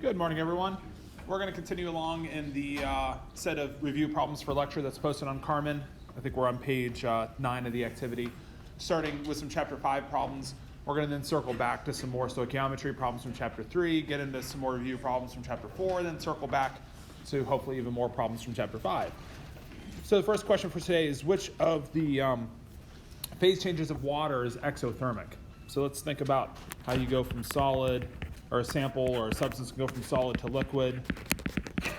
Good morning, everyone. We're going to continue along in the set of review problems for lecture that's posted on Carmen. I think we're on page 9 of the activity, starting with some chapter 5 problems. We're going to then circle back to some more stoichiometry problems from chapter 3, get into some more review problems from chapter 4, then circle back to hopefully even more problems from chapter 5. So the first question for today is, which of the phase changes of water is exothermic? So let's think about how you go from solid, or a sample or a substance can go from solid to liquid.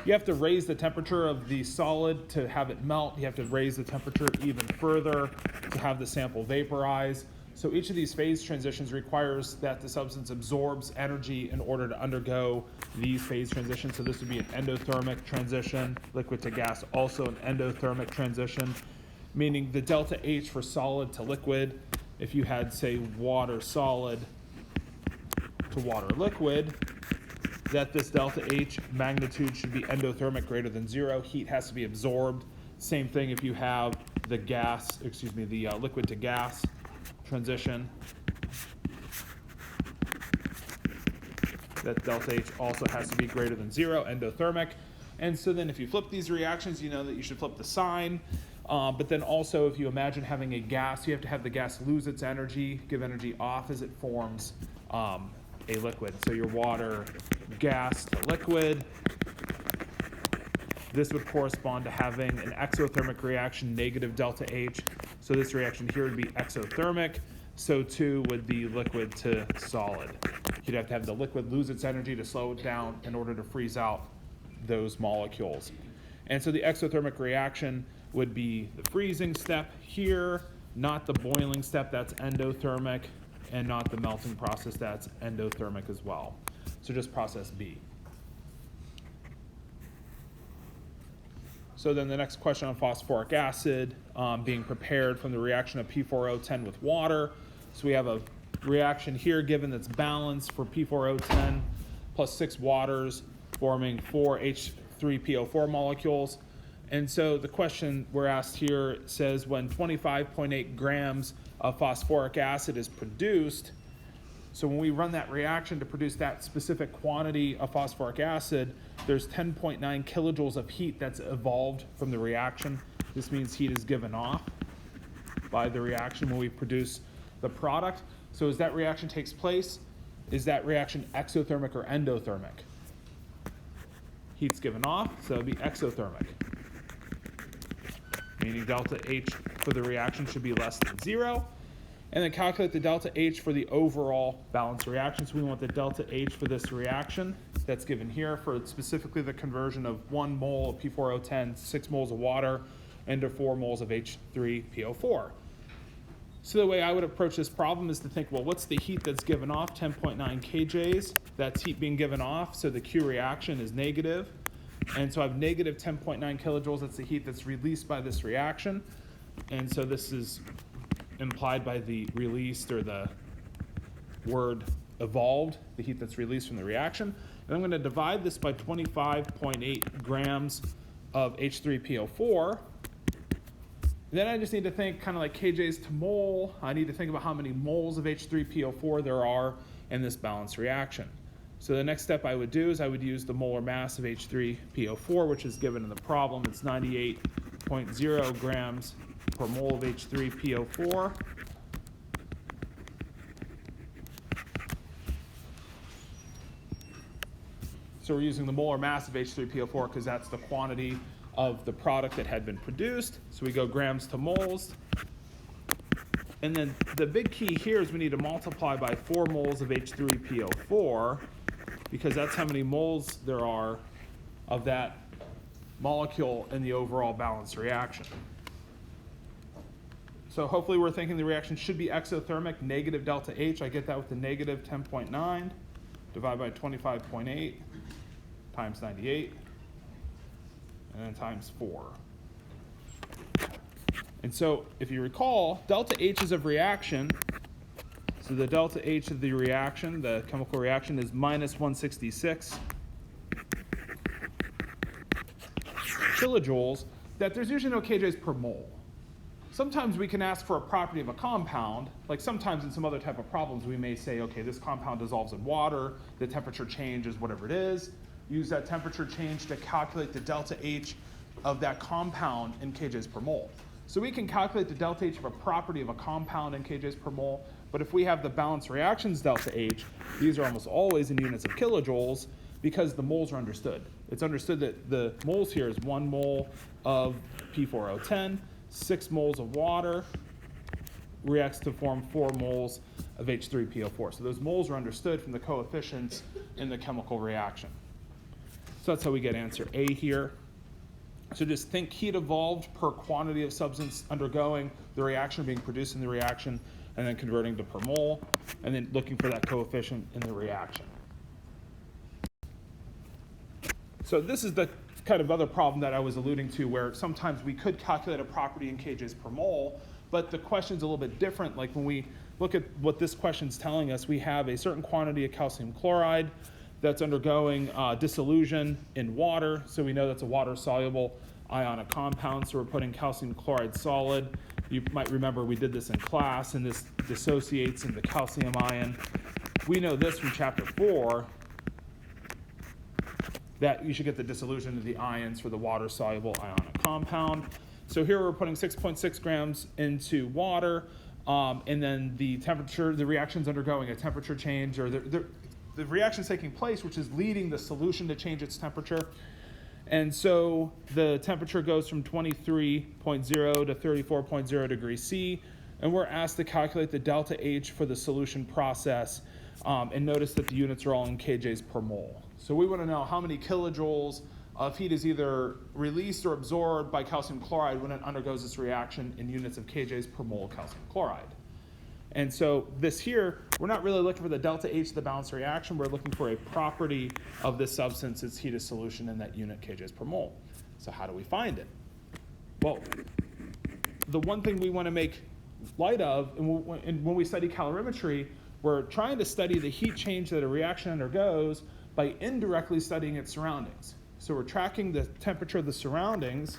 You have to raise the temperature of the solid to have it melt. You have to raise the temperature even further to have the sample vaporize. So each of these phase transitions requires that the substance absorbs energy in order to undergo these phase transitions. So this would be an endothermic transition. Liquid to gas, also an endothermic transition, meaning the delta H for solid to liquid, if you had, say, water solid to water liquid, that this delta H magnitude should be endothermic greater than 0. Heat has to be absorbed. Same thing if you have the liquid to gas transition. That delta H also has to be greater than 0, endothermic. And so then if you flip these reactions, you know that you should flip the sign. But then also if you imagine having a gas, you have to have the gas lose its energy, give energy off as it forms a liquid. So your water, gas to liquid. This would correspond to having an exothermic reaction, negative delta H. So this reaction here would be exothermic. So too would the liquid to solid. You'd have to have the liquid lose its energy to slow it down in order to freeze out those molecules. And so the exothermic reaction would be the freezing step here, not the boiling step, that's endothermic, and not the melting process, that's endothermic as well. So just process B. So then the next question on phosphoric acid being prepared from the reaction of P4O10 with water. So we have a reaction here given that's balanced for P4O10 plus 6 waters forming 4 H3PO4 molecules. And so the question we're asked here says when 25.8 grams of phosphoric acid is produced, so when we run that reaction to produce that specific quantity of phosphoric acid, there's 10.9 kilojoules of heat that's evolved from the reaction. This means heat is given off by the reaction when we produce the product. So as that reaction takes place, is that reaction exothermic or endothermic? Heat's given off, so it would be exothermic, meaning delta H for the reaction should be less than 0. And then calculate the delta H for the overall balanced reaction. So we want the delta H for this reaction that's given here for specifically the conversion of 1 mole of P4O10, 6 moles of water, into 4 moles of H3PO4. So the way I would approach this problem is to think, well, what's the heat that's given off? 10.9 kJs. That's heat being given off, so the Q reaction is negative. And so I have negative 10.9 kilojoules. That's the heat that's released by this reaction. And so this is implied by the released, or the word evolved, the heat that's released from the reaction. And I'm going to divide this by 25.8 grams of H3PO4. Then I just need to think kind of like kJs to mole. I need to think about how many moles of H3PO4 there are in this balanced reaction. So the next step I would do is I would use the molar mass of H3PO4, which is given in the problem. It's 98.0 grams per mole of H3PO4. So we're using the molar mass of H3PO4 because that's the quantity of the product that had been produced. So we go grams to moles. And then the big key here is we need to multiply by 4 moles of H3PO4 because that's how many moles there are of that molecule in the overall balanced reaction. So hopefully we're thinking the reaction should be exothermic, negative delta H. I get that with the negative 10.9, divide by 25.8 times 98, and then times 4. And so if you recall, delta H's of reaction, so the delta H of the reaction, the chemical reaction, is minus 166 kilojoules, that there's usually no kJs per mole. sometimes we can ask for a property of a compound. Like sometimes in some other type of problems, we may say, okay, this compound dissolves in water, the temperature change is whatever it is. Use that temperature change to calculate the delta H of that compound in kJs per mole. So we can calculate the delta H of a property of a compound in kJs per mole, but if we have the balanced reactions delta H, these are almost always in units of kilojoules because the moles are understood. It's understood that the moles here is 1 mole of P4O10, 6 moles of water reacts to form 4 moles of H3PO4. So those moles are understood from the coefficients in the chemical reaction. So that's how we get answer A here. So just think heat evolved per quantity of substance undergoing the reaction, being produced in the reaction, and then converting to per mole, and then looking for that coefficient in the reaction. So this is the kind of other problem that I was alluding to, where sometimes we could calculate a property in kJs per mole, but the question's a little bit different. Like when we look at what this question's telling us, we have a certain quantity of calcium chloride that's undergoing dissolution in water. So we know that's a water-soluble ionic compound, so we're putting calcium chloride solid. You might remember we did this in class, and this dissociates into calcium ion. We know this from chapter 4, that you should get the dissolution of the ions for the water-soluble ionic compound. So here we're putting 6.6 grams into water, and then the temperature, the reaction's undergoing a temperature change, or the reaction's taking place, which is leading the solution to change its temperature. And so the temperature goes from 23.0 to 34.0 degrees C, and we're asked to calculate the delta H for the solution process, and notice that the units are all in kJs per mole. So we want to know how many kilojoules of heat is either released or absorbed by calcium chloride when it undergoes this reaction in units of kJs per mole calcium chloride. And so this here, we're not really looking for the delta H of the balanced reaction. We're looking for a property of this substance, its heat of solution in that unit kJs per mole. So how do we find it? Well, the one thing we want to make light of, and when we study calorimetry, we're trying to study the heat change that a reaction undergoes by indirectly studying its surroundings. So we're tracking the temperature of the surroundings.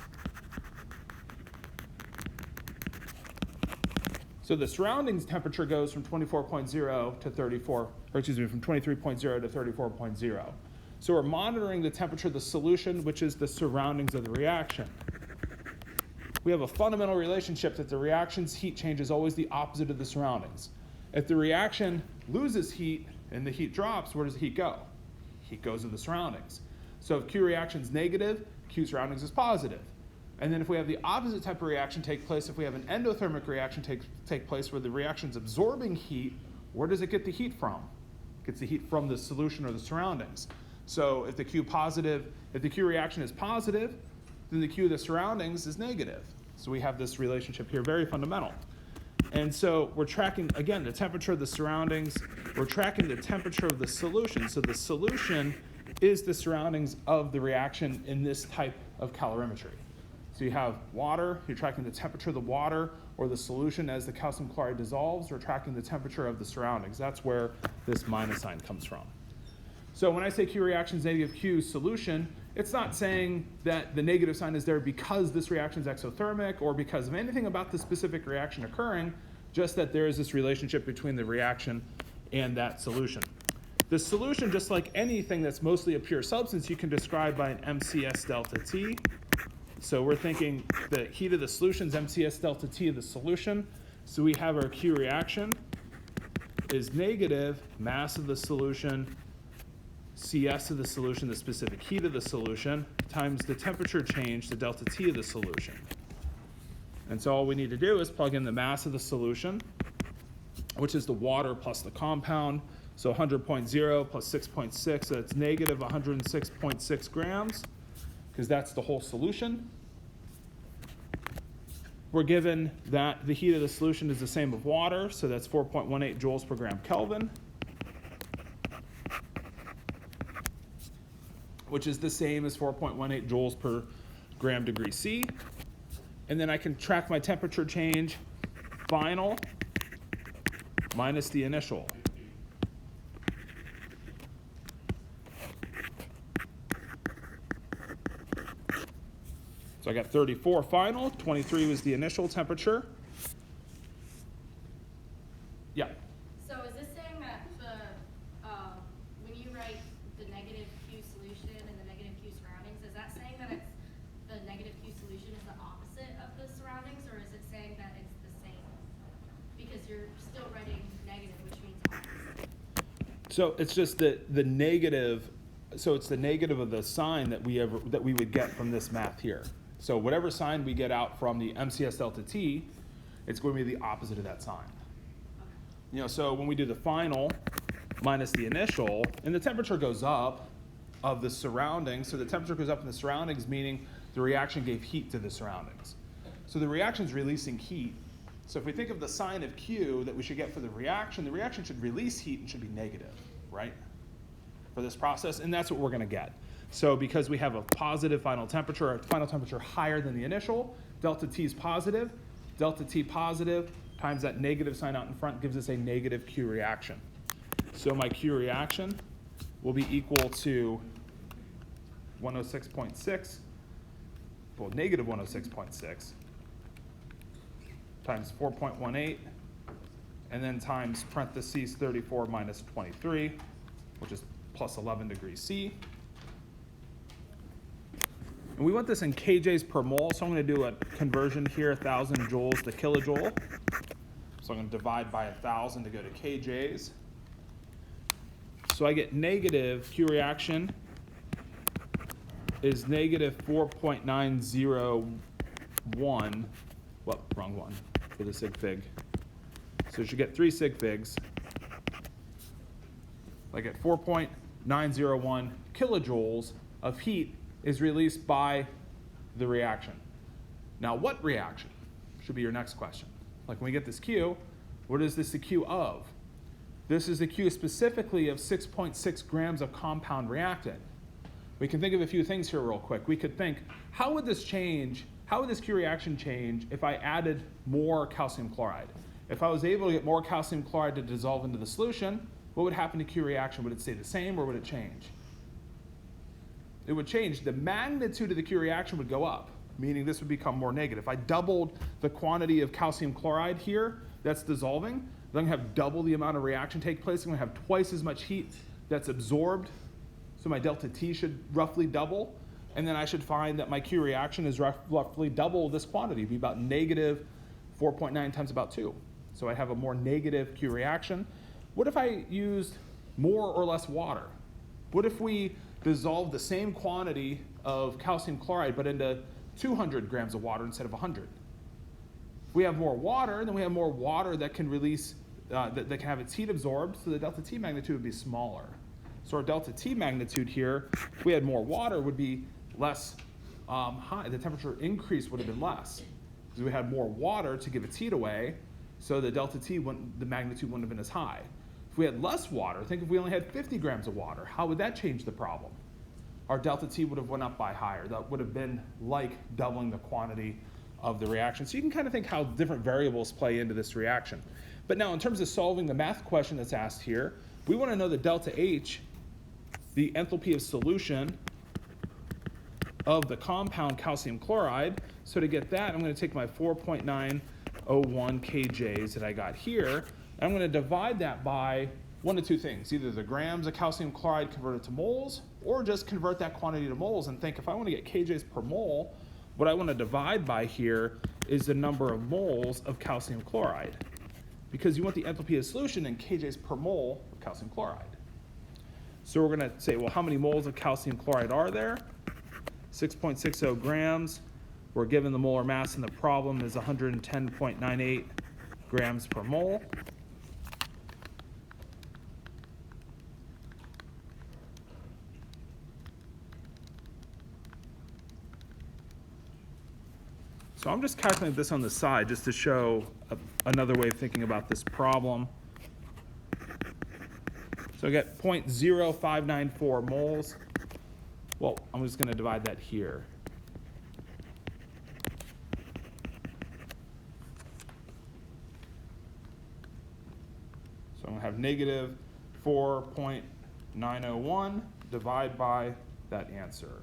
So the surroundings temperature goes from 24.0 to 34, or excuse me, from 23.0 to 34.0. So we're monitoring the temperature of the solution, which is the surroundings of the reaction. We have a fundamental relationship that the reaction's heat change is always the opposite of the surroundings. If the reaction loses heat and the heat drops, where does the heat go? Heat goes to the surroundings. So if Q reaction's negative, Q surroundings is positive. And then if we have the opposite type of reaction take place, if we have an endothermic reaction take place where the reaction's absorbing heat, where does it get the heat from? It gets the heat from the solution or the surroundings. So if the Q reaction is positive, then the Q of the surroundings is negative. So we have this relationship here, very fundamental. And so we're tracking, again, the temperature of the surroundings. We're tracking the temperature of the solution. So the solution is the surroundings of the reaction in this type of calorimetry. So you have water, you're tracking the temperature of the water or the solution as the calcium chloride dissolves, or tracking the temperature of the surroundings. That's where this minus sign comes from. So when I say Q reaction is negative Q solution, it's not saying that the negative sign is there because this reaction is exothermic or because of anything about the specific reaction occurring, just that there is this relationship between the reaction and that solution. The solution, just like anything that's mostly a pure substance, you can describe by an MCS delta T. So we're thinking the heat of the solution is MCS delta T of the solution. So we have our Q reaction is negative mass of the solution, CS of the solution, the specific heat of the solution, times the temperature change, the delta T of the solution. And so all we need to do is plug in the mass of the solution, which is the water plus the compound. So 100.0 plus 6.6, so it's negative 106.6 grams, because that's the whole solution. We're given that the heat of the solution is the same of water, so that's 4.18 joules per gram Kelvin, which is the same as 4.18 joules per gram degree C. And then I can track my temperature change, final minus the initial. So I got 34 final, 23 was the initial temperature. Yeah. So is this saying that when you write the negative Q solution and the negative Q surroundings, is that saying that it's the negative Q solution is the opposite of the surroundings, or is it saying that it's the same? Because you're still writing negative, which means opposite. So it's just the negative. So it's the negative of the sign that we would get from this math here. So whatever sign we get out from the MCS delta T, it's going to be the opposite of that sign. You know, so when we do the final minus the initial, and the temperature goes up of the surroundings, so the temperature goes up in the surroundings, meaning the reaction gave heat to the surroundings. So the reaction's releasing heat. So if we think of the sign of Q that we should get for the reaction should release heat and should be negative, right? For this process, and that's what we're going to get. So because we have a positive final temperature higher than the initial, delta T is positive, delta T positive times that negative sign out in front gives us a negative Q reaction. So my Q reaction will be equal to 106.6, well, negative 106.6 times 4.18, and then times parentheses 34 minus 23, which is plus 11 degrees C. And we want this in kJs per mole, so I'm going to do a conversion here, 1,000 joules to kilojoule. So I'm going to divide by 1,000 to go to kJs. So I get negative Q reaction is negative 4.901, well, wrong one for the sig fig. So you should get 3 sig figs. I get 4.901 kilojoules of heat is released by the reaction. Now, what reaction should be your next question? Like when we get this Q, what is this the Q of? This is the Q specifically of 6.6 grams of compound reactant. We can think of a few things here real quick. We could think, how would this change, how would this Q reaction change if I added more calcium chloride? If I was able to get more calcium chloride to dissolve into the solution, what would happen to Q reaction? Would it stay the same or would it change? It would change. The magnitude of the Q reaction would go up, meaning this would become more negative. If I doubled the quantity of calcium chloride here that's dissolving, then I'm going to have double the amount of reaction take place. I'm going to have twice as much heat that's absorbed. So my delta T should roughly double. And then I should find that my Q reaction is roughly double this quantity. It'd be about negative 4.9 times about 2. So I have a more negative Q reaction. What if I used more or less water? What if we dissolved the same quantity of calcium chloride but into 200 grams of water instead of 100? If we have more water, then we have more water that can release, that can have its heat absorbed, so the delta T magnitude would be smaller. So our delta T magnitude here, if we had more water, would be less high. The temperature increase would have been less because we had more water to give its heat away, so the delta T, the magnitude wouldn't have been as high. If we had less water, think if we only had 50 grams of water, how would that change the problem? Our delta T would have went up by higher. That would have been like doubling the quantity of the reaction. So you can kind of think how different variables play into this reaction. But now in terms of solving the math question that's asked here, we want to know the delta H, the enthalpy of solution of the compound calcium chloride. So to get that, I'm going to take my 4.901 kJs that I got here, and I'm going to divide that by one of two things, either the grams of calcium chloride converted to moles, or just convert that quantity to moles and think if I want to get kJs per mole, what I want to divide by here is the number of moles of calcium chloride, because you want the enthalpy of solution in kJs per mole of calcium chloride. So we're going to say, well, how many moles of calcium chloride are there? 6.60 grams. We're given the molar mass in the problem is 110.98 grams per mole. So I'm just calculating this on the side just to show another way of thinking about this problem. So I get 0.0594 moles. Well, I'm just going to divide that here. So I'm going to have negative 4.901 divide by that answer.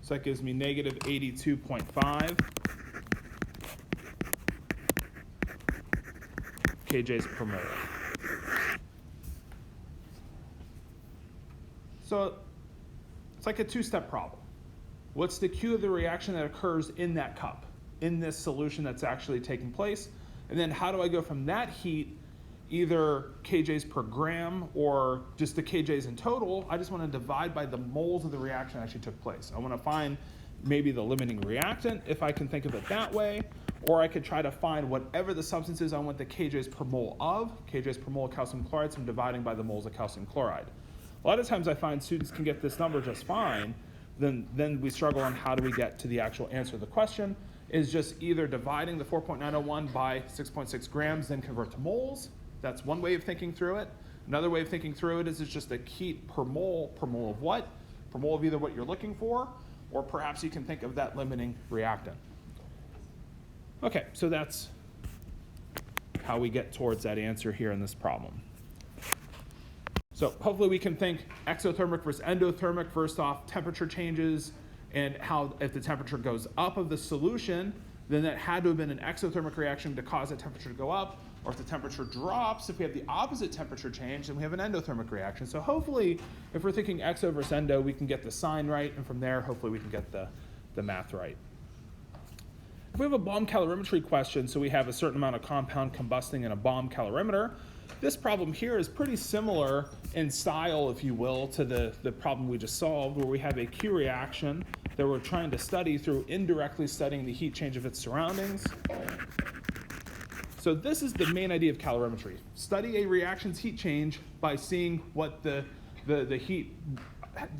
So So that gives me negative 82.5 kJs per mole. So it's like a two-step problem. What's the Q of the reaction that occurs in that cup, in this solution that's actually taking place? And then how do I go from that heat, either kJs per gram or just the kJs in total? I just want to divide by the moles of the reaction that actually took place. I want to find maybe the limiting reactant, if I can think of it that way, or I could try to find whatever the substance is I want the kJs per mole of, kJs per mole of calcium chloride, so I'm dividing by the moles of calcium chloride. A lot of times I find students can get this number just fine, then we struggle on how do we get to the actual answer to the question, is just either dividing the 4.901 by 6.6 grams, then convert to moles. That's one way of thinking through it. Another way of thinking through it is it's just a heat per mole of what? Per mole of either what you're looking for, or perhaps you can think of that limiting reactant. Okay, so that's how we get towards that answer here in this problem. So hopefully we can think exothermic versus endothermic. First off, temperature changes, and how if the temperature goes up of the solution, then that had to have been an exothermic reaction to cause that temperature to go up. Or if the temperature drops, if we have the opposite temperature change, then we have an endothermic reaction. So hopefully, if we're thinking exo versus endo, we can get the sign right, and from there, hopefully we can get the math right. If we have a bomb calorimetry question, so we have a certain amount of compound combusting in a bomb calorimeter, this problem here is pretty similar in style, if you will, to the problem we just solved, where we have a Q reaction that we're trying to study through indirectly studying the heat change of its surroundings. So this is the main idea of calorimetry. Study a reaction's heat change by seeing what the heat,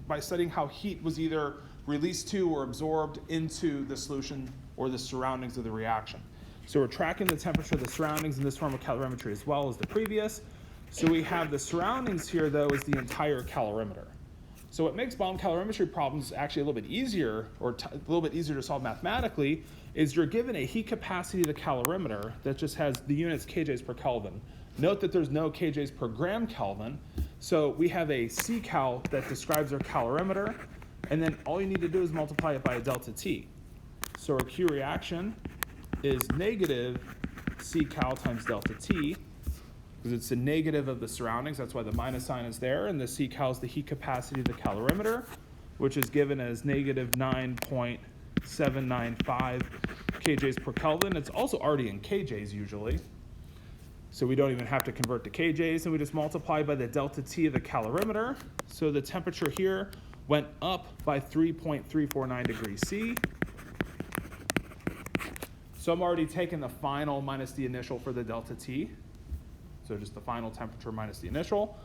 by studying how heat was either released to or absorbed into the solution or the surroundings of the reaction. So we're tracking the temperature of the surroundings in this form of calorimetry as well as the previous. So we have the surroundings here, though, as the entire calorimeter. So what makes bomb calorimetry problems actually a little bit easier, or a little bit easier to solve mathematically, is you're given a heat capacity of the calorimeter that just has the units kJs per Kelvin. Note that there's no kJs per gram Kelvin. So we have a C-cal that describes our calorimeter, and then all you need to do is multiply it by a delta T. So our Q reaction is negative C-cal times delta T, because it's the negative of the surroundings. That's why the minus sign is there. And the C-cal is the heat capacity of the calorimeter, which is given as negative 9.795 kJs per Kelvin. It's also already in kJs usually, so we don't even have to convert to kJs, and we just multiply by the delta T of the calorimeter. So the temperature here went up by 3.349 degrees C. So I'm already taking the final minus the initial for the delta T. So just the final temperature minus the initial.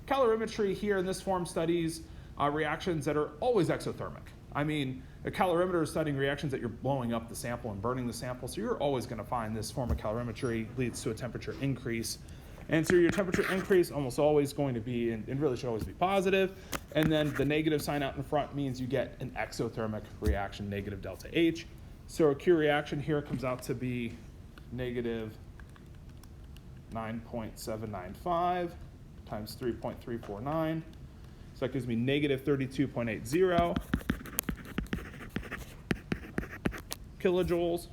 Calorimetry here in this form studies reactions that are always exothermic. I mean, a calorimeter is studying reactions that you're blowing up the sample and burning the sample, so you're always going to find this form of calorimetry leads to a temperature increase. And so your temperature increase almost always going to be, and really should always be positive, and then the negative sign out in front means you get an exothermic reaction, negative delta H. So our Q reaction here comes out to be negative 9.795 times 3.349. So that gives me negative 32.80 kilojoules.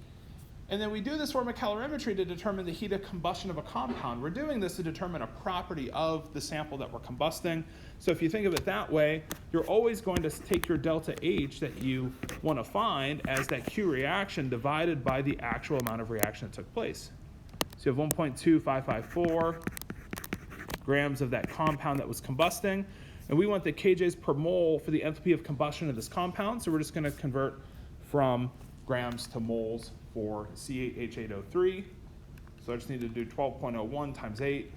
And then we do this form of calorimetry to determine the heat of combustion of a compound. We're doing this to determine a property of the sample that we're combusting. So if you think of it that way, you're always going to take your delta H that you want to find as that Q reaction divided by the actual amount of reaction that took place. So you have 1.2554 grams of that compound that was combusting, and we want the kJs per mole for the enthalpy of combustion of this compound, so we're just going to convert from grams to moles for C8H8O3. So I just need to do 12.01 times 8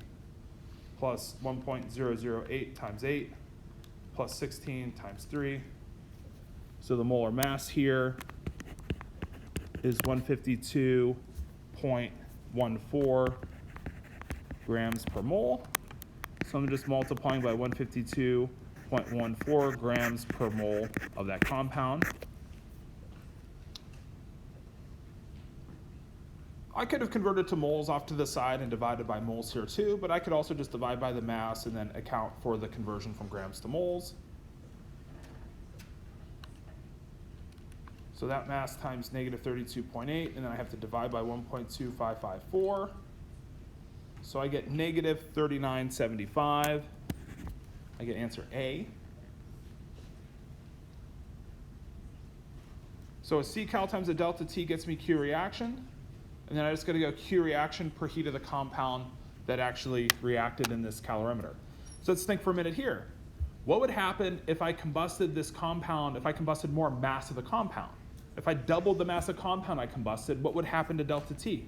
plus 1.008 times 8 plus 16 times 3. So the molar mass here is 152.14 grams per mole. So I'm just multiplying by 152.14 grams per mole of that compound. I could have converted to moles off to the side and divided by moles here too, but I could also just divide by the mass and then account for the conversion from grams to moles. So that mass times negative 32.8, and then I have to divide by 1.2554. So I get negative 3975. I get answer A. So a C cal times a delta T gets me Q reaction. And then I just got to go Q reaction per heat of the compound that actually reacted in this calorimeter. So let's think for a minute here. What would happen if I combusted this compound, if I combusted more mass of the compound? If I doubled the mass of compound I combusted, what would happen to delta T?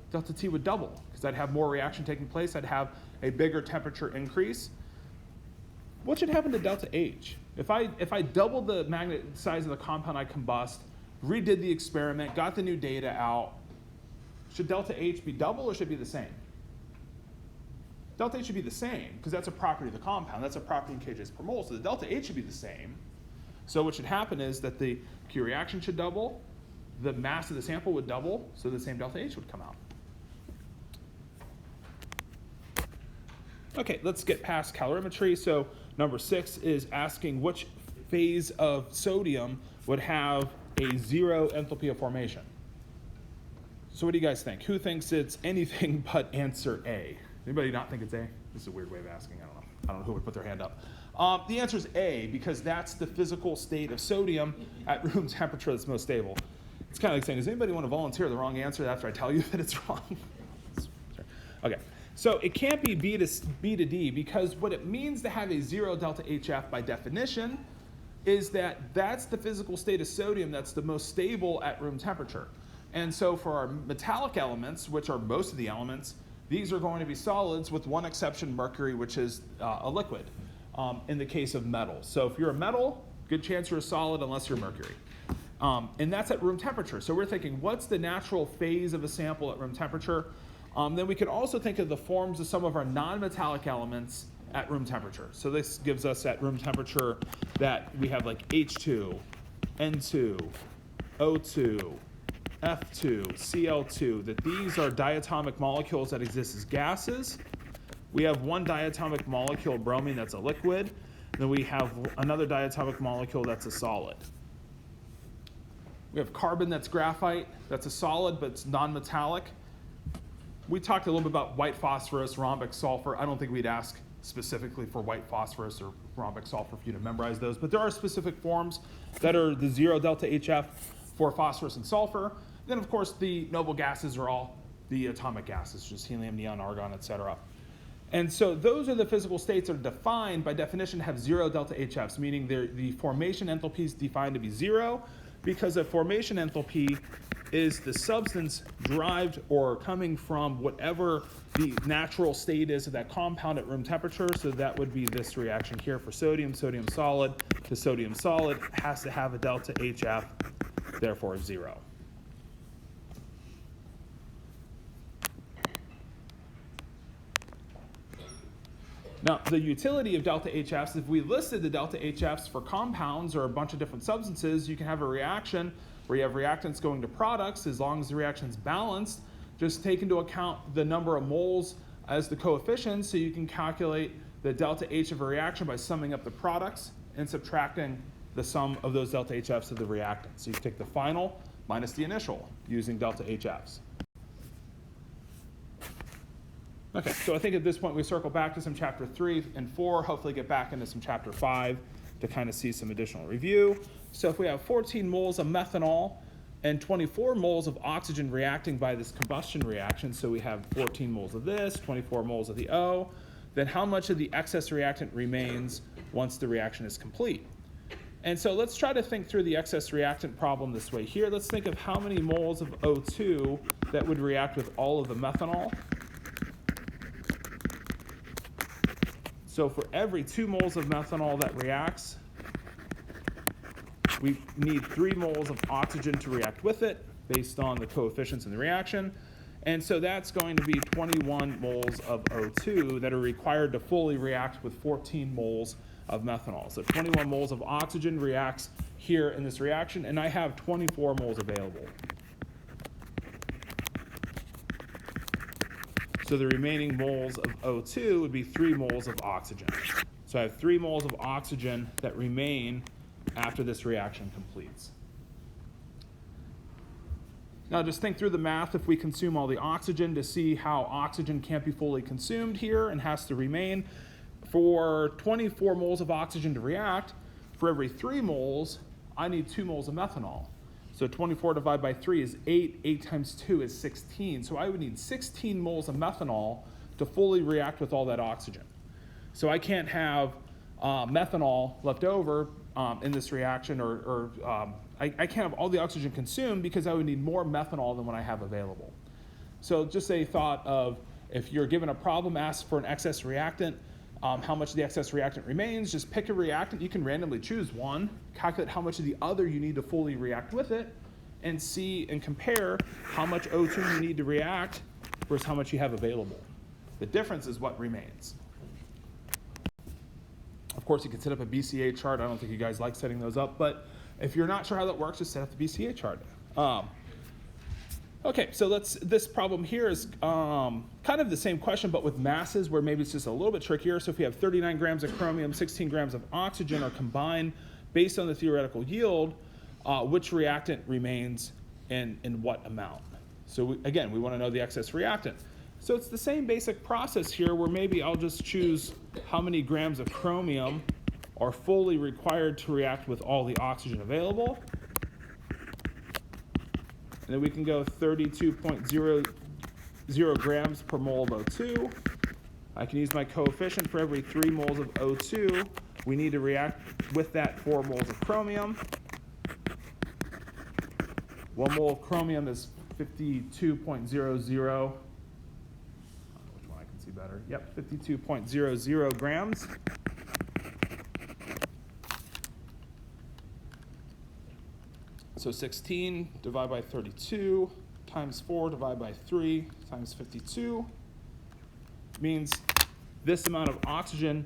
Delta T would double, because I'd have more reaction taking place. I'd have a bigger temperature increase. What should happen to delta H? If I doubled the magnet size of the compound I combust, redid the experiment, got the new data out, should delta H be double or should it be the same? Delta H should be the same, because that's a property of the compound. That's a property in kJs per mole, so the delta H should be the same. So what should happen is that the Q reaction should double, the mass of the sample would double, so the same delta H would come out. Okay, let's get past calorimetry. So number 6 is asking which phase of sodium would have a 0 enthalpy of formation. So what do you guys think? Who thinks it's anything but answer A? Anybody not think it's A? This is a weird way of asking. I don't know who would put their hand up. The answer is A, because that's the physical state of sodium at room temperature that's most stable. It's kind of like saying, does anybody want to volunteer the wrong answer after I tell you that it's wrong? Okay, so it can't be B to D, because what it means to have a 0 delta HF by definition is that that's the physical state of sodium that's the most stable at room temperature. And so for our metallic elements, which are most of the elements, these are going to be solids with one exception, mercury, which is a liquid in the case of metal. So if you're a metal, good chance you're a solid unless you're mercury. And that's at room temperature. So we're thinking, what's the natural phase of a sample at room temperature? Then we could also think of the forms of some of our non-metallic elements at room temperature. So this gives us at room temperature that we have like H2, N2, O2, F2, Cl2, that these are diatomic molecules that exist as gases. We have one diatomic molecule, bromine, that's a liquid. Then we have another diatomic molecule that's a solid. We have carbon that's graphite, that's a solid, but it's non-metallic. We talked a little bit about white phosphorus, rhombic sulfur. I don't think we'd ask specifically for white phosphorus or rhombic sulfur for you to memorize those, but there are specific forms that are the 0 delta HF for phosphorus and sulfur. Then, of course, the noble gases are all the atomic gases, just helium, neon, argon, etc. And so those are the physical states that are defined by definition to have 0 delta HFs, meaning the formation enthalpy is defined to be 0, because a formation enthalpy is the substance derived or coming from whatever the natural state is of that compound at room temperature. So that would be this reaction here for sodium. Sodium solid to sodium solid has to have a delta HF, therefore 0. Now, the utility of delta HFs, if we listed the delta HFs for compounds or a bunch of different substances, you can have a reaction where you have reactants going to products as long as the reaction's balanced. Just take into account the number of moles as the coefficients, so you can calculate the delta H of a reaction by summing up the products and subtracting the sum of those delta HFs of the reactants. So you take the final minus the initial using delta HFs. Okay, so I think at this point we circle back to some chapter 3 and 4, hopefully get back into some chapter 5 to kind of see some additional review. So if we have 14 moles of methanol and 24 moles of oxygen reacting by this combustion reaction, so we have 14 moles of this, 24 moles of the O, then how much of the excess reactant remains once the reaction is complete? And so let's try to think through the excess reactant problem this way. Here, let's think of how many moles of O2 that would react with all of the methanol. So for every 2 moles of methanol that reacts, we need 3 moles of oxygen to react with it based on the coefficients in the reaction. And so that's going to be 21 moles of O2 that are required to fully react with 14 moles of methanol. So 21 moles of oxygen reacts here in this reaction, and I have 24 moles available. So the remaining moles of O2 would be 3 moles of oxygen. So I have 3 moles of oxygen that remain after this reaction completes. Now just think through the math if we consume all the oxygen to see how oxygen can't be fully consumed here and has to remain. For 24 moles of oxygen to react, for every 3 moles, I need 2 moles of methanol. So 24 divided by 3 is 8. 8 times 2 is 16. So I would need 16 moles of methanol to fully react with all that oxygen. So I can't have methanol left over in this reaction, or I can't have all the oxygen consumed because I would need more methanol than what I have available. So just a thought of, if you're given a problem, ask for an excess reactant, how much of the excess reactant remains. Just pick a reactant. You can randomly choose one, calculate how much of the other you need to fully react with it, and see and compare how much O2 you need to react versus how much you have available. The difference is what remains. Of course, you can set up a BCA chart. I don't think you guys like setting those up, but if you're not sure how that works, just set up the BCA chart. Okay, so this problem here is kind of the same question, but with masses, where maybe it's just a little bit trickier. So if you have 39 grams of chromium, 16 grams of oxygen are combined based on the theoretical yield, which reactant remains in what amount? So again, we want to know the excess reactant. So it's the same basic process here, where maybe I'll just choose how many grams of chromium are fully required to react with all the oxygen available. And then we can go 32.00 grams per mole of O2. I can use my coefficient. For every 3 moles of O2, we need to react with that 4 moles of chromium. 1 mole of chromium is 52.00. Which one I can see better? Yep, 52.00 grams. So 16 divided by 32 times 4 divided by 3 times 52 means this amount of oxygen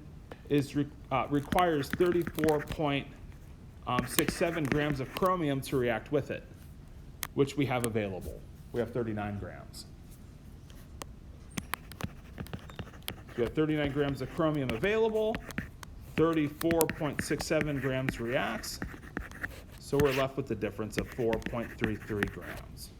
requires 34.67 grams of chromium to react with it, which we have available. We have 39 grams. So we have 39 grams of chromium available, 34.67 grams reacts. So we're left with the difference of 4.33 grams.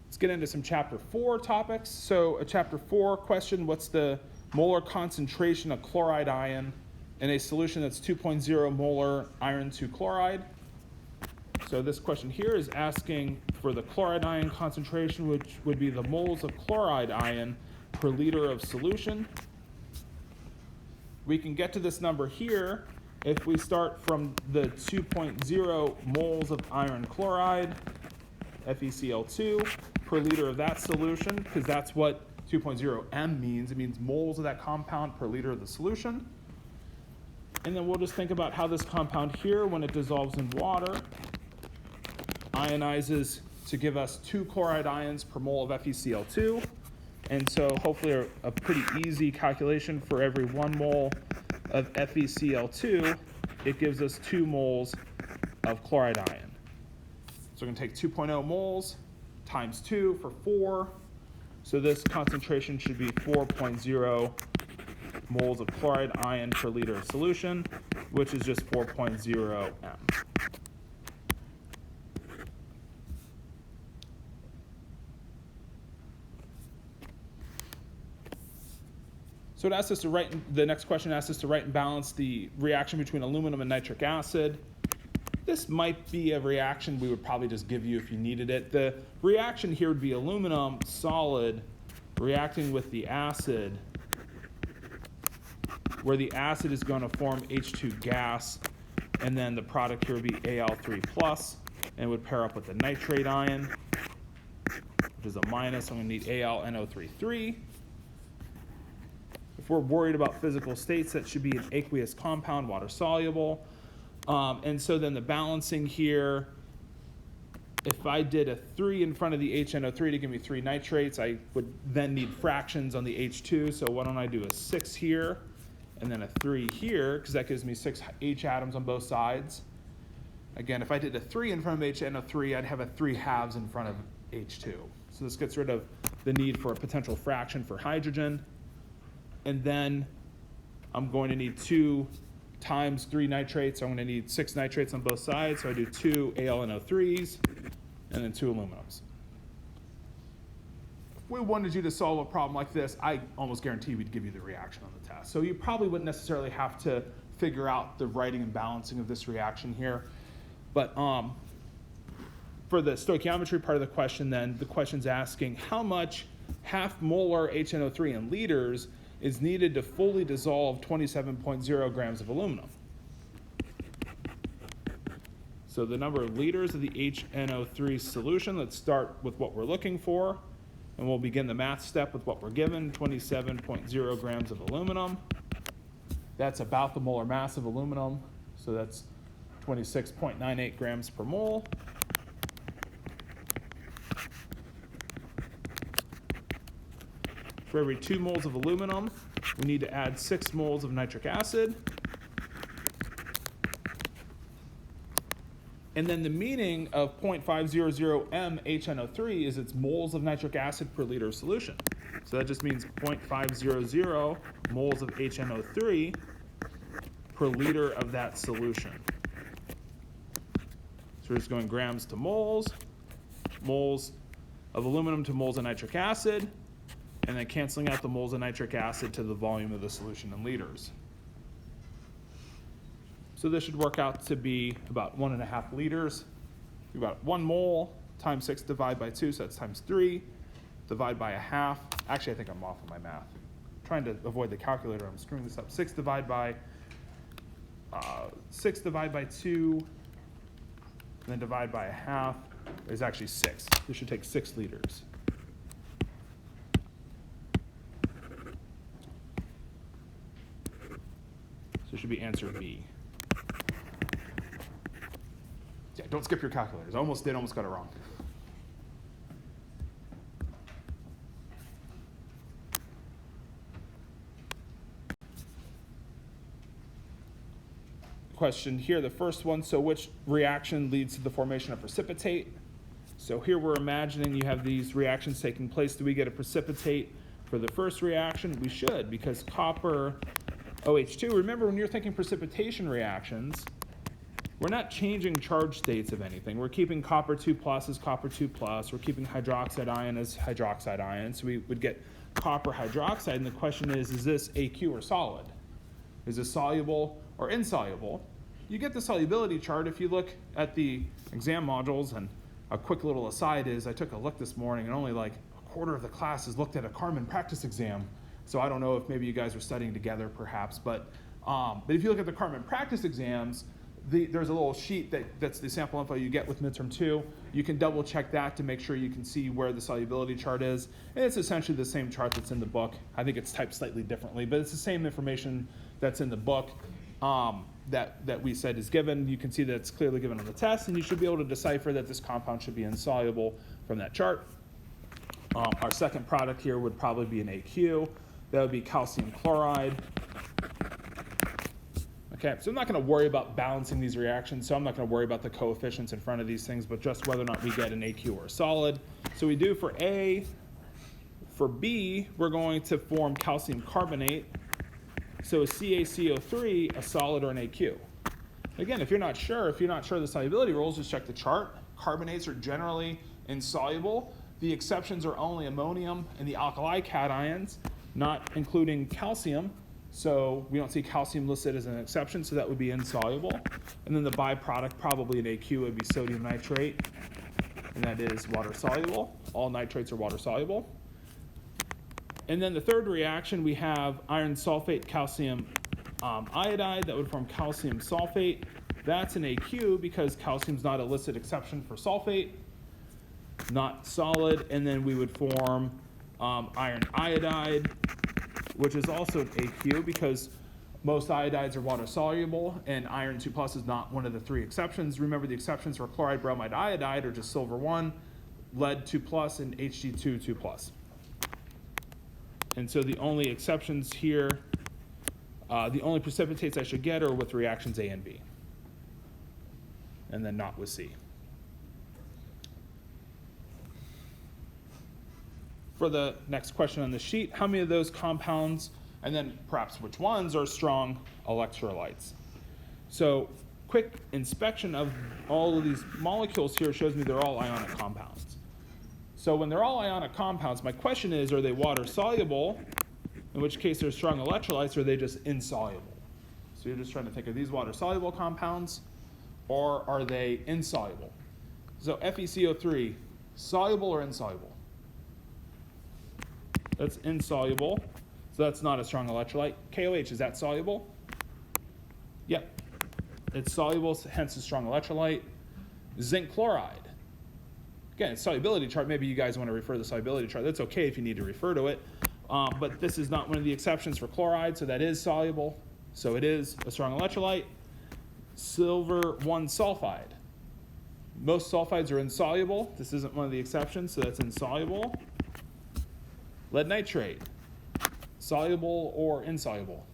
Let's get into some chapter 4 topics. So a chapter 4 question, what's the molar concentration of chloride ion in a solution that's 2.0 molar iron 2 chloride? So this question here is asking for the chloride ion concentration, which would be the moles of chloride ion per liter of solution. We can get to this number here if we start from the 2.0 moles of iron chloride, FeCl2, per liter of that solution, because that's what 2.0 M means. It means moles of that compound per liter of the solution. And then we'll just think about how this compound here, when it dissolves in water, ionizes to give us 2 chloride ions per mole of FeCl2. And so hopefully a pretty easy calculation. For every 1 mole of FeCl2, it gives us 2 moles of chloride ion. So we're going to take 2.0 moles times 2 for 4. So this concentration should be 4.0 moles of chloride ion per liter of solution, which is just 4.0 M. So it asks us to write, the next question asks us to write and balance the reaction between aluminum and nitric acid. This might be a reaction we would probably just give you if you needed it. The reaction here would be aluminum solid reacting with the acid, where the acid is going to form H2 gas, and then the product here would be Al3+, and would pair up with the nitrate ion, which is a minus. I'm going to need AlNO3-3. If we're worried about physical states, that should be an aqueous compound, water soluble. And so then the balancing here, if I did a 3 in front of the HNO3 to give me 3 nitrates, I would then need fractions on the H2. So why don't I do a 6 here and then a 3 here, because that gives me 6 H atoms on both sides. Again, if I did a 3 in front of HNO3, I'd have a 3 halves in front of H2. So this gets rid of the need for a potential fraction for hydrogen. And then I'm going to need 2 times 3 nitrates. So I'm going to need 6 nitrates on both sides. So I do 2 AlNO3s and then 2 aluminums. If we wanted you to solve a problem like this, I almost guarantee we'd give you the reaction on the test. So you probably wouldn't necessarily have to figure out the writing and balancing of this reaction here. But for the stoichiometry part of the question, then the question's asking how much half molar HNO3 in liters is needed to fully dissolve 27.0 grams of aluminum. So the number of liters of the HNO3 solution, let's start with what we're looking for, and we'll begin the math step with what we're given, 27.0 grams of aluminum. That's about the molar mass of aluminum, so that's 26.98 grams per mole. For every 2 moles of aluminum, we need to add 6 moles of nitric acid. And then the meaning of 0.500 mHNO3 is it's moles of nitric acid per liter of solution. So that just means 0.500 moles of HNO3 per liter of that solution. So we're just going grams to moles, moles of aluminum to moles of nitric acid, and then canceling out the moles of nitric acid to the volume of the solution in liters. So this should work out to be about 1.5 liters. We've got 1 mole times 6 divided by 2, so that's times 3, divide by 1/2. Actually, I think I'm off on my math. I'm trying to avoid the calculator, I'm screwing this up. 6 divided by 2, and then divide by 1/2 is actually 6. This should take 6 liters. So it should be answer B. Yeah, don't skip your calculators. I almost got it wrong. Question here, the first one, so which reaction leads to the formation of precipitate? So here we're imagining you have these reactions taking place. Do we get a precipitate for the first reaction? We should, because copper OH2, remember when you're thinking precipitation reactions, we're not changing charge states of anything. We're keeping copper 2+ as copper 2+. We're keeping hydroxide ion as hydroxide ion. So we would get copper hydroxide, and the question is this aqueous or solid? Is it soluble or insoluble? You get the solubility chart if you look at the exam modules, and a quick little aside is I took a look this morning and only like a quarter of the classes looked at a Carmen practice exam. So I don't know if maybe you guys are studying together perhaps, but if you look at the Carmen practice exams, there's a little sheet that's the sample info you get with midterm 2. You can double check that to make sure you can see where the solubility chart is. And it's essentially the same chart that's in the book. I think it's typed slightly differently, but it's the same information that's in the book that we said is given. You can see that it's clearly given on the test, and you should be able to decipher that this compound should be insoluble from that chart. Our second product here would probably be an AQ. That would be calcium chloride. Okay, so I'm not going to worry about balancing these reactions, so I'm not going to worry about the coefficients in front of these things, but just whether or not we get an AQ or a solid. So we do for A. For B, we're going to form calcium carbonate. So is CaCO3 a solid or an AQ? Again, if you're not sure of the solubility rules, just check the chart. Carbonates are generally insoluble. The exceptions are only ammonium and the alkali cations, not including calcium. So we don't see calcium listed as an exception, so that would be insoluble. And then the byproduct, probably an AQ, would be sodium nitrate, and that is water soluble. All nitrates are water soluble. And then the third reaction, we have iron sulfate, calcium iodide. That would form calcium sulfate. That's an AQ because calcium's not a listed exception for sulfate, not solid. And then we would form iron iodide, which is also an AQ because most iodides are water soluble, and iron 2+ is not one of the 3 exceptions. Remember, the exceptions for chloride, bromide, iodide are just silver 1, lead 2+, and Hg2 2+. And so the only exceptions here, the only precipitates I should get are with reactions A and B, and then not with C. for the next question on the sheet, how many of those compounds, and then perhaps which ones are strong electrolytes. So quick inspection of all of these molecules here shows me they're all ionic compounds. So when they're all ionic compounds, my question is, are they water soluble, in which case they're strong electrolytes, or are they just insoluble? So you're just trying to think, are these water soluble compounds, or are they insoluble? So FeCO3, soluble or insoluble? That's insoluble, so that's not a strong electrolyte. KOH, is that soluble? Yep, it's soluble, hence a strong electrolyte. Zinc chloride. Again, solubility chart, maybe you guys want to refer to the solubility chart. That's okay if you need to refer to it, but this is not one of the exceptions for chloride, so that is soluble. So it is a strong electrolyte. Silver 1 sulfide. Most sulfides are insoluble. This isn't one of the exceptions, so that's insoluble. Lead nitrate, soluble or insoluble?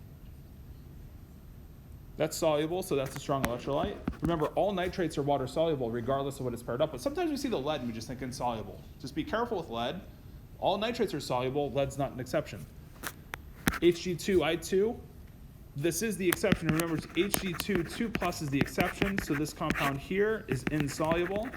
That's soluble, so that's a strong electrolyte. Remember, all nitrates are water soluble regardless of what it's paired up with. Sometimes we see the lead and we just think insoluble. Just be careful with lead. All nitrates are soluble, lead's not an exception. Hg2I2, this is the exception. Remember, it's Hg2, 2 plus is the exception, so this compound here is insoluble.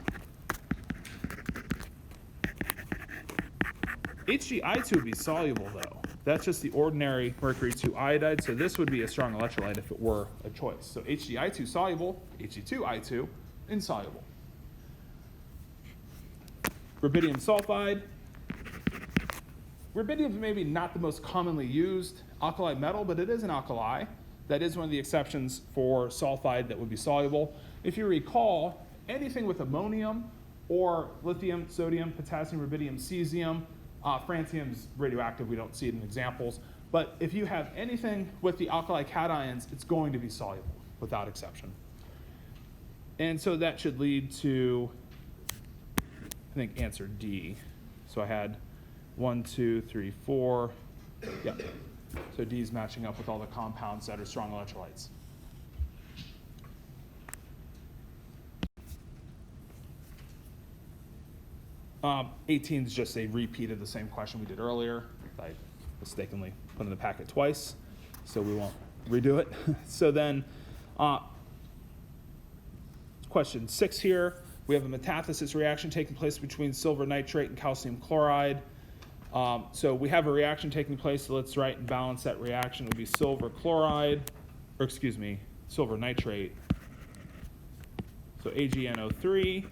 Hgi2 would be soluble though. That's just the ordinary mercury 2 iodide, so this would be a strong electrolyte if it were a choice. So Hgi2 soluble, Hg2I2 insoluble. Rubidium sulfide. Rubidium is maybe not the most commonly used alkali metal, but it is an alkali. That is one of the exceptions for sulfide that would be soluble. If you recall, anything with ammonium or lithium, sodium, potassium, rubidium, cesium, francium's radioactive, we don't see it in examples, but if you have anything with the alkali cations, it's going to be soluble without exception. And so that should lead to, I think, answer D. So I had 1, 2, 3, 4, yep. So D is matching up with all the compounds that are strong electrolytes. Um, 18 is just a repeat of the same question we did earlier. I mistakenly put in the packet twice, so we won't redo it. So then, question 6 here. We have a metathesis reaction taking place between silver nitrate and calcium chloride. So we have a reaction taking place, so let's write and balance that reaction. It would be silver chloride, or excuse me, silver nitrate. So AgNO3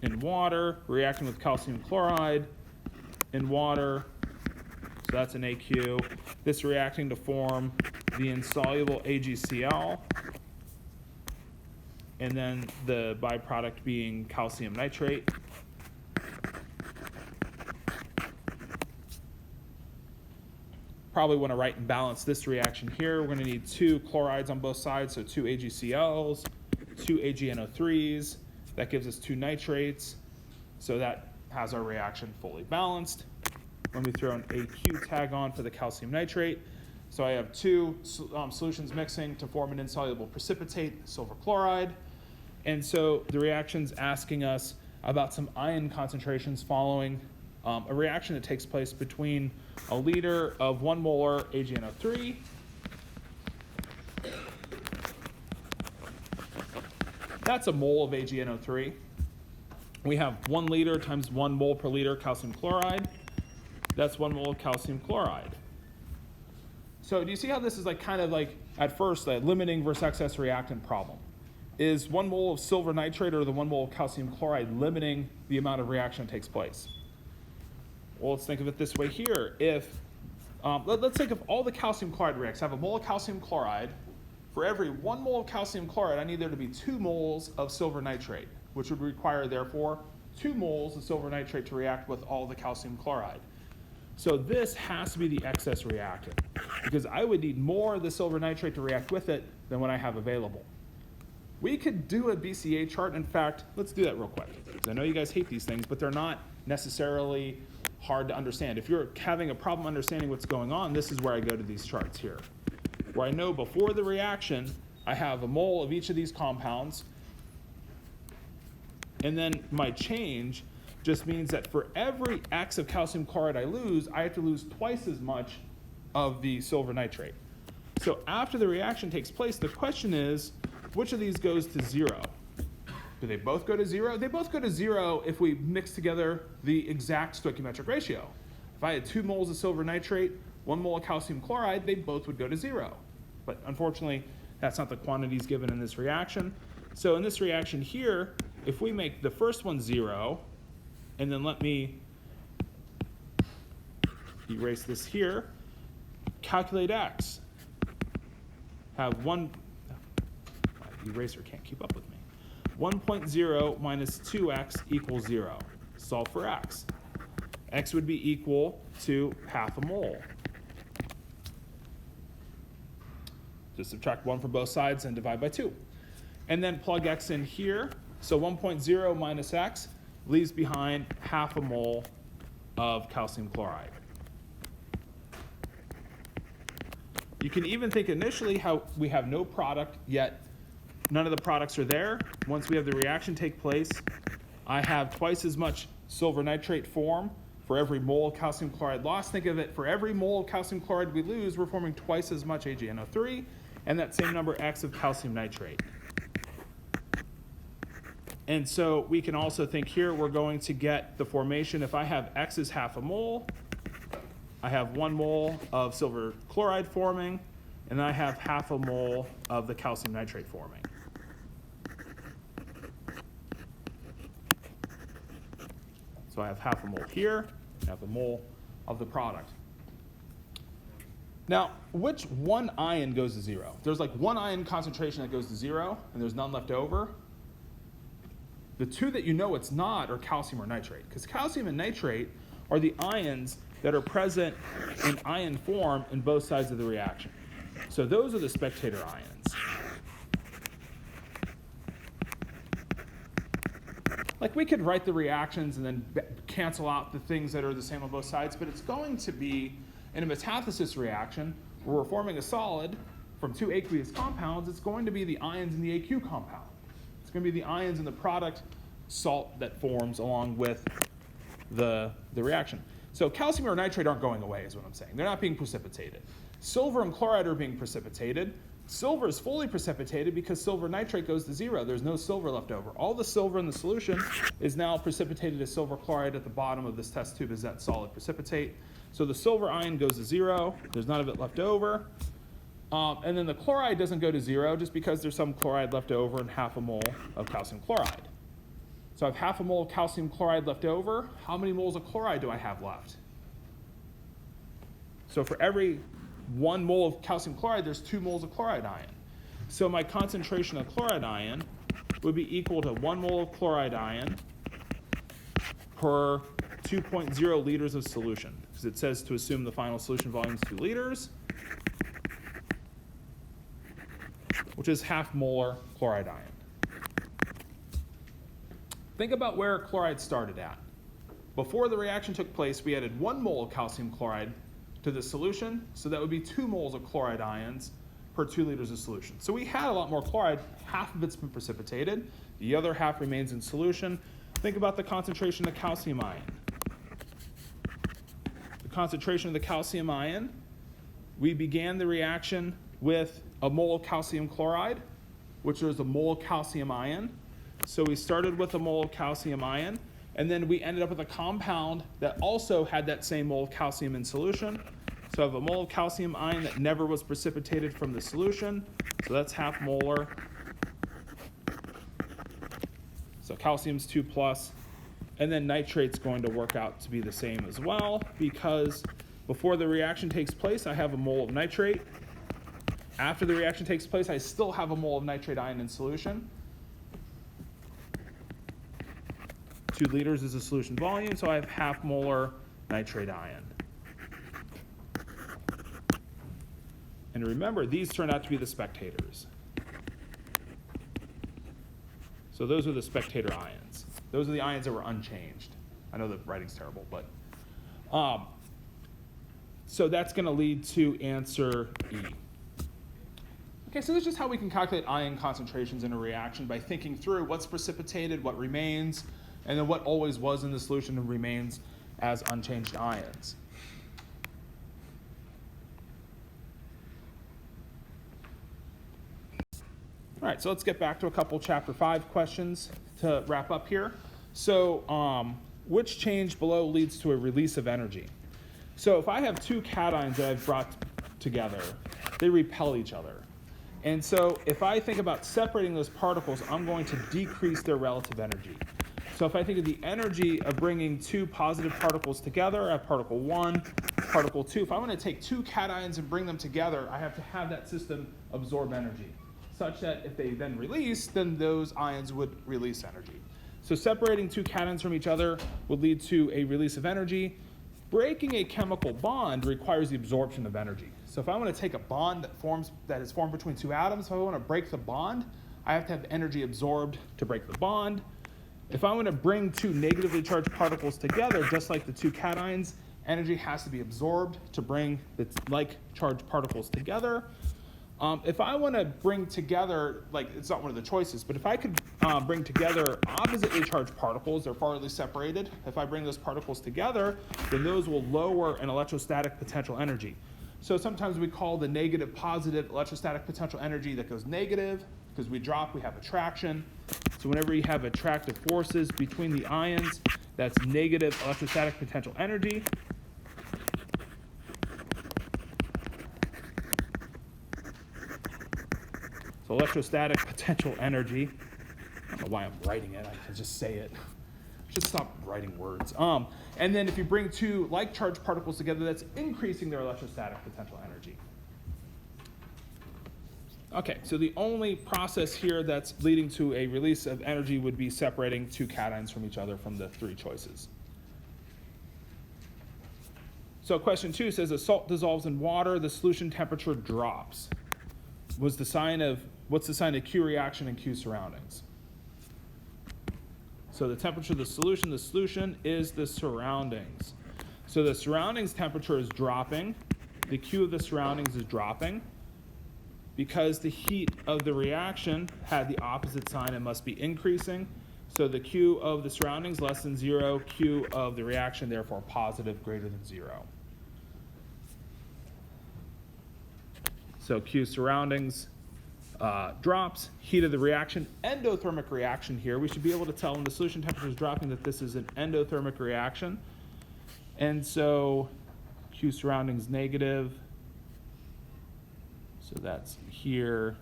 in water, reacting with calcium chloride in water. So that's an AQ. This reacting to form the insoluble AgCl, and then the byproduct being calcium nitrate. Probably want to write and balance this reaction here. We're going to need 2 chlorides on both sides, so 2 AgCls, 2 AgNO3s. That gives us 2 nitrates. So that has our reaction fully balanced. When we throw an AQ tag on for the calcium nitrate, so I have 2 solutions mixing to form an insoluble precipitate, silver chloride. And so the reaction's asking us about some ion concentrations following a reaction that takes place between a liter of 1 molar AgNO3 that's a mole of AgNO3. We have 1 liter times 1 mole per liter calcium chloride. That's 1 mole of calcium chloride. So do you see how this is like kind of like at first a limiting versus excess reactant problem? Is 1 mole of silver nitrate or the 1 mole of calcium chloride limiting the amount of reaction that takes place? Well, let's think of it this way here. If let's think of all the calcium chloride reacts. I have a mole of calcium chloride. For every 1 mole of calcium chloride, I need there to be 2 moles of silver nitrate, which would require, therefore, 2 moles of silver nitrate to react with all the calcium chloride. So this has to be the excess reactant, because I would need more of the silver nitrate to react with it than what I have available. We could do a BCA chart. In fact, let's do that real quick, because I know you guys hate these things, but they're not necessarily hard to understand. If you're having a problem understanding what's going on, this is where I go to these charts here, where I know before the reaction, I have a mole of each of these compounds, and then my change just means that for every X of calcium chloride I lose, I have to lose twice as much of the silver nitrate. So after the reaction takes place, the question is, which of these goes to 0? Do they both go to 0? They both go to 0 if we mix together the exact stoichiometric ratio. If I had 2 moles of silver nitrate, 1 mole of calcium chloride, they both would go to 0. But unfortunately, that's not the quantities given in this reaction. So in this reaction here, if we make the first one 0, and then let me erase this here, calculate X. Have my eraser can't keep up with me. 1.0 minus 2x equals 0. Solve for X. X would be equal to half a mole. Just subtract 1 from both sides and divide by 2. And then plug X in here. So 1.0 minus X leaves behind half a mole of calcium chloride. You can even think initially how we have no product, yet none of the products are there. Once we have the reaction take place, I have twice as much silver nitrate form for every mole of calcium chloride lost. Think of it, for every mole of calcium chloride we lose, we're forming twice as much AgNO3 and that same number X of calcium nitrate. And so we can also think here we're going to get the formation. If I have X is half a mole, I have 1 mole of silver chloride forming, and I have half a mole of the calcium nitrate forming. So I have half a mole here, half a mole of the product. Now, which one ion goes to 0? There's like one ion concentration that goes to 0, and there's none left over. The two that you know it's not are calcium or nitrate, because calcium and nitrate are the ions that are present in ion form in both sides of the reaction. So those are the spectator ions. Like we could write the reactions and then cancel out the things that are the same on both sides, but it's going to be, in a metathesis reaction, where we're forming a solid from 2 aqueous compounds, it's going to be the ions in the AQ compound. It's going to be the ions in the product salt that forms along with the reaction. So calcium or nitrate aren't going away is what I'm saying. They're not being precipitated. Silver and chloride are being precipitated. Silver is fully precipitated because silver nitrate goes to 0. There's no silver left over. All the silver in the solution is now precipitated as silver chloride at the bottom of this test tube as that solid precipitate. So the silver ion goes to 0. There's none of it left over. And then the chloride doesn't go to 0 just because there's some chloride left over and half a mole of calcium chloride. So I have half a mole of calcium chloride left over. How many moles of chloride do I have left? So for every 1 mole of calcium chloride, there's 2 moles of chloride ion. So my concentration of chloride ion would be equal to 1 mole of chloride ion per 2.0 liters of solution, because it says to assume the final solution volume is 2 liters, which is half molar chloride ion. Think about where chloride started at. Before the reaction took place, we added 1 mole of calcium chloride to the solution, so that would be 2 moles of chloride ions per 2 liters of solution. So we had a lot more chloride. Half of it's been precipitated. The other half remains in solution. Think about the concentration of calcium ion. The concentration of the calcium ion, we began the reaction with a mole of calcium chloride, which was a mole of calcium ion. So we started with a mole of calcium ion, and then we ended up with a compound that also had that same mole of calcium in solution. So I have a mole of calcium ion that never was precipitated from the solution. So that's half molar. So calcium's 2 plus. And then nitrate's going to work out to be the same as well, because before the reaction takes place, I have a mole of nitrate. After the reaction takes place, I still have a mole of nitrate ion in solution. 2 liters is the solution volume, so I have half molar nitrate ion. And remember, these turned out to be the spectators. So those are the spectator ions. Those are the ions that were unchanged. I know the writing's terrible, but so that's going to lead to answer E. Okay, so this is just how we can calculate ion concentrations in a reaction by thinking through what's precipitated, what remains. and then what always was in the solution remains as unchanged ions. All right, so let's get back to a couple chapter 5 questions to wrap up here. So which change below leads to a release of energy? So if I have two cations that I've brought together, they repel each other. And so if I think about separating those particles, I'm going to decrease their relative energy. So if I think of the energy of bringing two positive particles together, I have particle 1, particle 2. If I want to take two cations and bring them together, I have to have that system absorb energy, such that if they then release, then those ions would release energy. So separating two cations from each other would lead to a release of energy. Breaking a chemical bond requires the absorption of energy. So if I want to take a bond that is formed between two atoms, if I want to break the bond, I have to have energy absorbed to break the bond. If I want to bring two negatively charged particles together, just like the two cations, energy has to be absorbed to bring the like charged particles together. If I want to bring together, like it's not one of the choices, but if I could bring together oppositely charged particles, they're farly separated. If I bring those particles together, then those will lower an electrostatic potential energy. So sometimes we call the negative positive electrostatic potential energy that goes negative, because we have attraction. So whenever you have attractive forces between the ions, that's negative electrostatic potential energy. So electrostatic potential energy, I don't know why I'm writing it, I can just say it. Just stop writing words. And then if you bring two like charged particles together, that's increasing their electrostatic potential energy. Okay, so the only process here that's leading to a release of energy would be separating two cations from each other from the three choices. So question 2 says, as salt dissolves in water, the solution temperature drops. What's the sign of Q reaction and Q surroundings? So the temperature of the solution is the surroundings. So the surroundings temperature is dropping. The Q of the surroundings is dropping. Because the heat of the reaction had the opposite sign, it must be increasing. So the Q of the surroundings less than 0, Q of the reaction therefore positive greater than 0. So Q surroundings drops, heat of the reaction, endothermic reaction here. We should be able to tell when the solution temperature is dropping that this is an endothermic reaction. And so Q surroundings negative. So that's here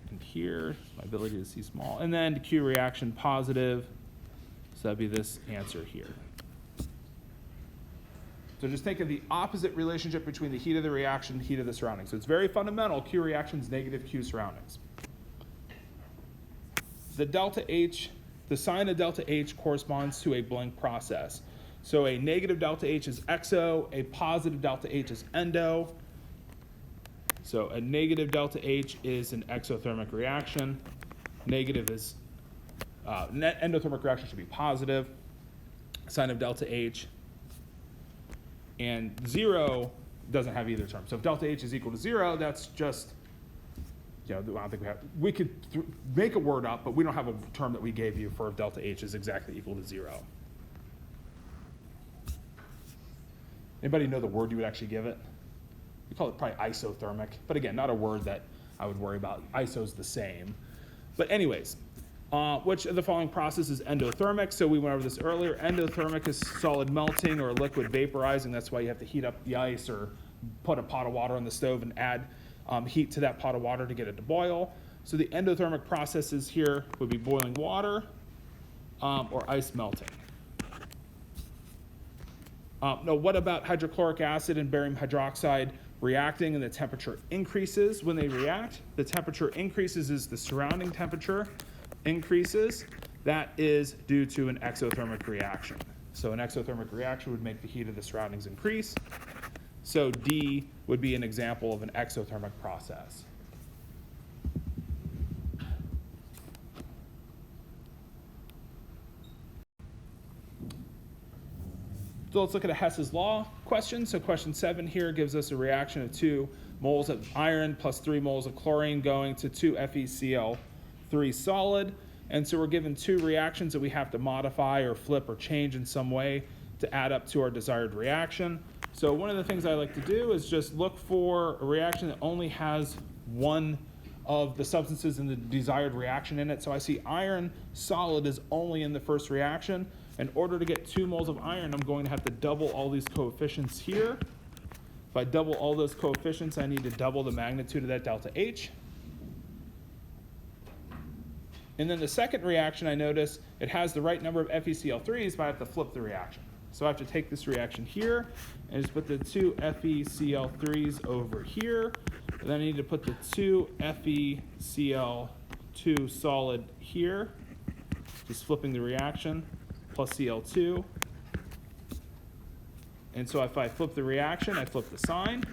and here, my ability to see small. And then Q reaction positive, so that'd be this answer here. So just think of the opposite relationship between the heat of the reaction and heat of the surroundings. So it's very fundamental. Q reactions negative Q surroundings. The delta H, the sign of delta H corresponds to a blank process. So a negative delta H is exo, a positive delta H is endo. So a negative delta H is an exothermic reaction. Negative is, endothermic reaction should be positive. Sign of delta H. And 0 doesn't have either term. So if delta H is equal to 0, that's just, I don't think we could make a word up, but we don't have a term that we gave you for if delta H is exactly equal to 0. Anybody know the word you would actually give it? We call it probably isothermic, but again, not a word that I would worry about. Iso is the same. But anyways, which of the following process is endothermic? So we went over this earlier. Endothermic is solid melting or liquid vaporizing. That's why you have to heat up the ice or put a pot of water on the stove and add heat to that pot of water to get it to boil. So the endothermic processes here would be boiling water or ice melting. Now, what about hydrochloric acid and barium hydroxide reacting and the temperature increases? When they react, the temperature increases as the surrounding temperature increases. That is due to an exothermic reaction. So an exothermic reaction would make the heat of the surroundings increase. So D would be an example of an exothermic process. So let's look at a Hess's law question. So question 7 here gives us a reaction of 2 moles of iron plus 3 moles of chlorine going to 2 FeCl3 solid. And so we're given two reactions that we have to modify or flip or change in some way to add up to our desired reaction. So one of the things I like to do is just look for a reaction that only has one of the substances in the desired reaction in it. So I see iron solid is only in the first reaction. In order to get 2 moles of iron, I'm going to have to double all these coefficients here. If I double all those coefficients, I need to double the magnitude of that delta H. And then the second reaction, I notice it has the right number of FeCl3s, but I have to flip the reaction. So I have to take this reaction here and just put the 2 FeCl3s over here. And then I need to put the 2 FeCl2 solid here, just flipping the reaction, plus Cl2. And so if I flip the reaction, I flip the sign.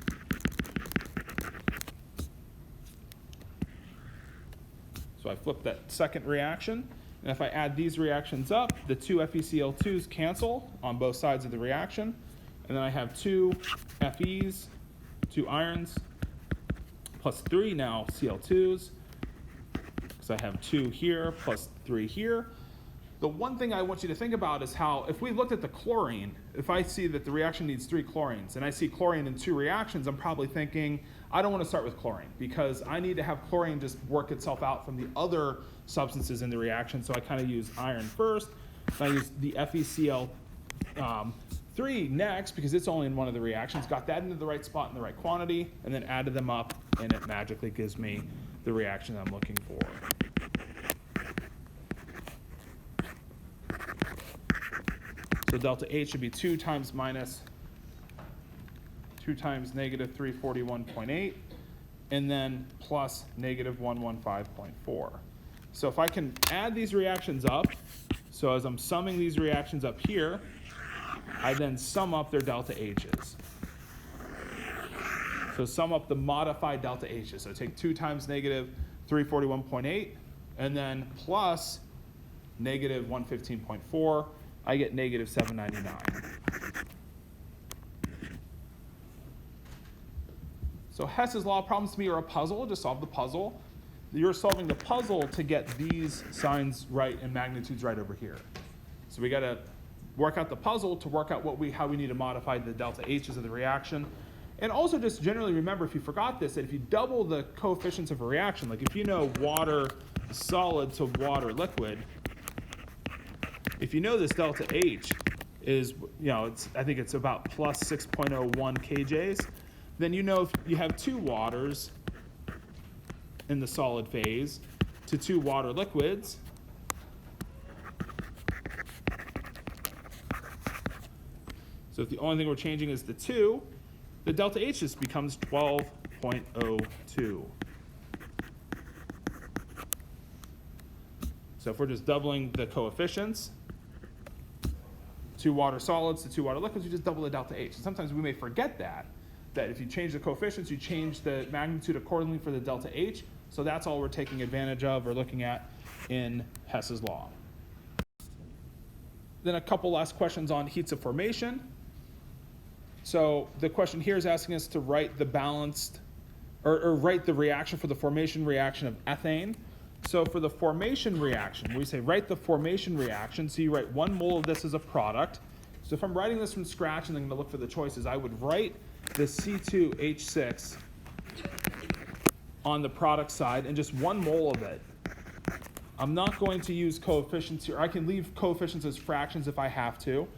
So I flip that second reaction. And if I add these reactions up, the 2 FeCl2s cancel on both sides of the reaction. And then I have 2 Fe's, 2 irons, plus 3 now Cl2s, because I have 2 here plus 3 here. The one thing I want you to think about is how, if we looked at the chlorine, if I see that the reaction needs 3 chlorines, and I see chlorine in 2 reactions, I'm probably thinking, I don't want to start with chlorine, because I need to have chlorine just work itself out from the other substances in the reaction, so I kind of use iron first. I use the FeCl3 next, because it's only in one of the reactions, got that into the right spot in the right quantity, and then added them up, and it magically gives me the reaction I'm looking for. So delta H should be 2 times negative 341.8, and then plus negative 115.4. So if I can add these reactions up, so as I'm summing these reactions up here, I then sum up their delta H's. So sum up the modified delta H's. So take 2 times negative 341.8, and then plus negative 115.4. I get negative 799. So Hess's law problems to me are a puzzle. Just solve the puzzle. You're solving the puzzle to get these signs right and magnitudes right over here. So we got to work out the puzzle to work out how we need to modify the delta H's of the reaction. And also just generally remember, if you forgot this, that if you double the coefficients of a reaction, like if you know water solid to water liquid, if you know this delta H is, I think it's about plus 6.01 kJs, then you know if you have 2 waters in the solid phase to 2 water liquids, so if the only thing we're changing is the 2, the delta H just becomes 12.02. So if we're just doubling the coefficients, 2 water solids to 2 water liquids, you just double the delta H. And sometimes we may forget that if you change the coefficients, you change the magnitude accordingly for the delta H. So that's all we're taking advantage of or looking at in Hess's law. Then a couple last questions on heats of formation. So the question here is asking us to write the balanced, or write the reaction for the formation reaction of ethane. So for the formation reaction, we say write the formation reaction. So you write 1 mole of this as a product. So if I'm writing this from scratch and then I'm going to look for the choices, I would write the C2H6 on the product side and just 1 mole of it. I'm not going to use coefficients here. I can leave coefficients as fractions if I have to,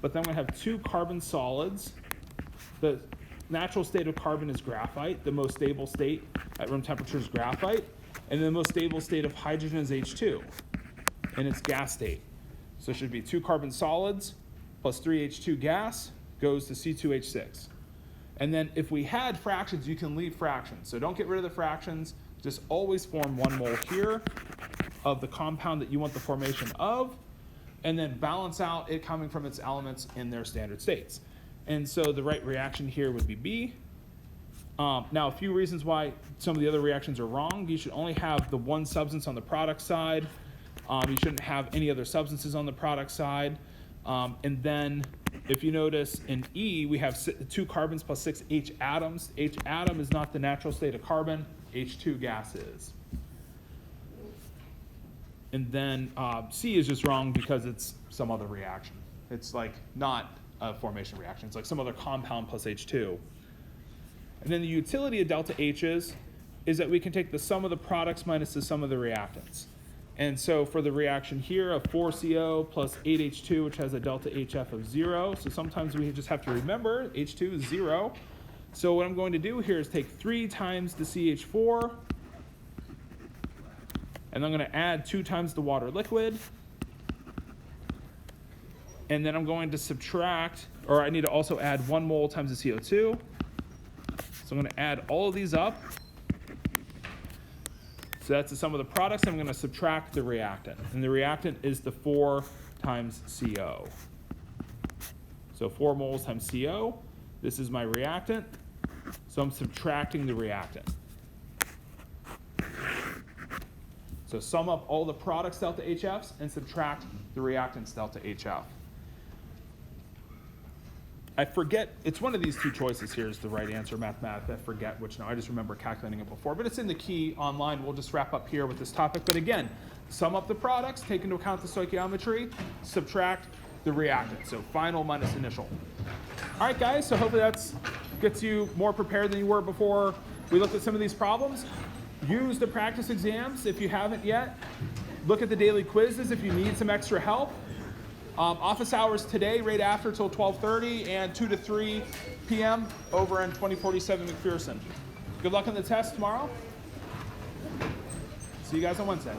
but then I'm going to have 2 carbon solids. The natural state of carbon is graphite. The most stable state at room temperature is graphite. And the most stable state of hydrogen is H2 in its gas state. So it should be 2 carbon solids plus 3H2 gas goes to C2H6. And then if we had fractions, you can leave fractions. So don't get rid of the fractions. Just always form 1 mole here of the compound that you want the formation of, and then balance out it coming from its elements in their standard states. And so the right reaction here would be B. Now, a few reasons why some of the other reactions are wrong. You should only have the 1 substance on the product side. You shouldn't have any other substances on the product side. And then if you notice in E, we have 2 carbons plus 6 H atoms. H atom is not the natural state of carbon. H2 gas is. And then C is just wrong because it's some other reaction. It's like not a formation reaction. It's like some other compound plus H2. And then the utility of delta H's is that we can take the sum of the products minus the sum of the reactants. And so for the reaction here of 4CO plus 8H2, which has a delta HF of 0, so sometimes we just have to remember H2 is 0. So what I'm going to do here is take 3 times the CH4, and I'm going to add 2 times the water liquid. And then I'm going to subtract, or I need to also add 1 mole times the CO2. So I'm going to add all of these up. So that's the sum of the products. I'm going to subtract the reactant. And the reactant is the 4 times CO. So 4 moles times CO. This is my reactant. So I'm subtracting the reactant. So sum up all the products delta HFs and subtract the reactants delta HF. I forget, it's one of these 2 choices here is the right answer mathematically. I forget which now. I just remember calculating it before, but it's in the key online. We'll just wrap up here with this topic. But again, sum up the products, take into account the stoichiometry, subtract the reactant. So final minus initial. All right, guys, so hopefully that gets you more prepared than you were before we looked at some of these problems. Use the practice exams if you haven't yet. Look at the daily quizzes if you need some extra help. Office hours today, right after till 12:30 and 2 to 3 p.m. over in 2047 McPherson. Good luck on the test tomorrow. See you guys on Wednesday.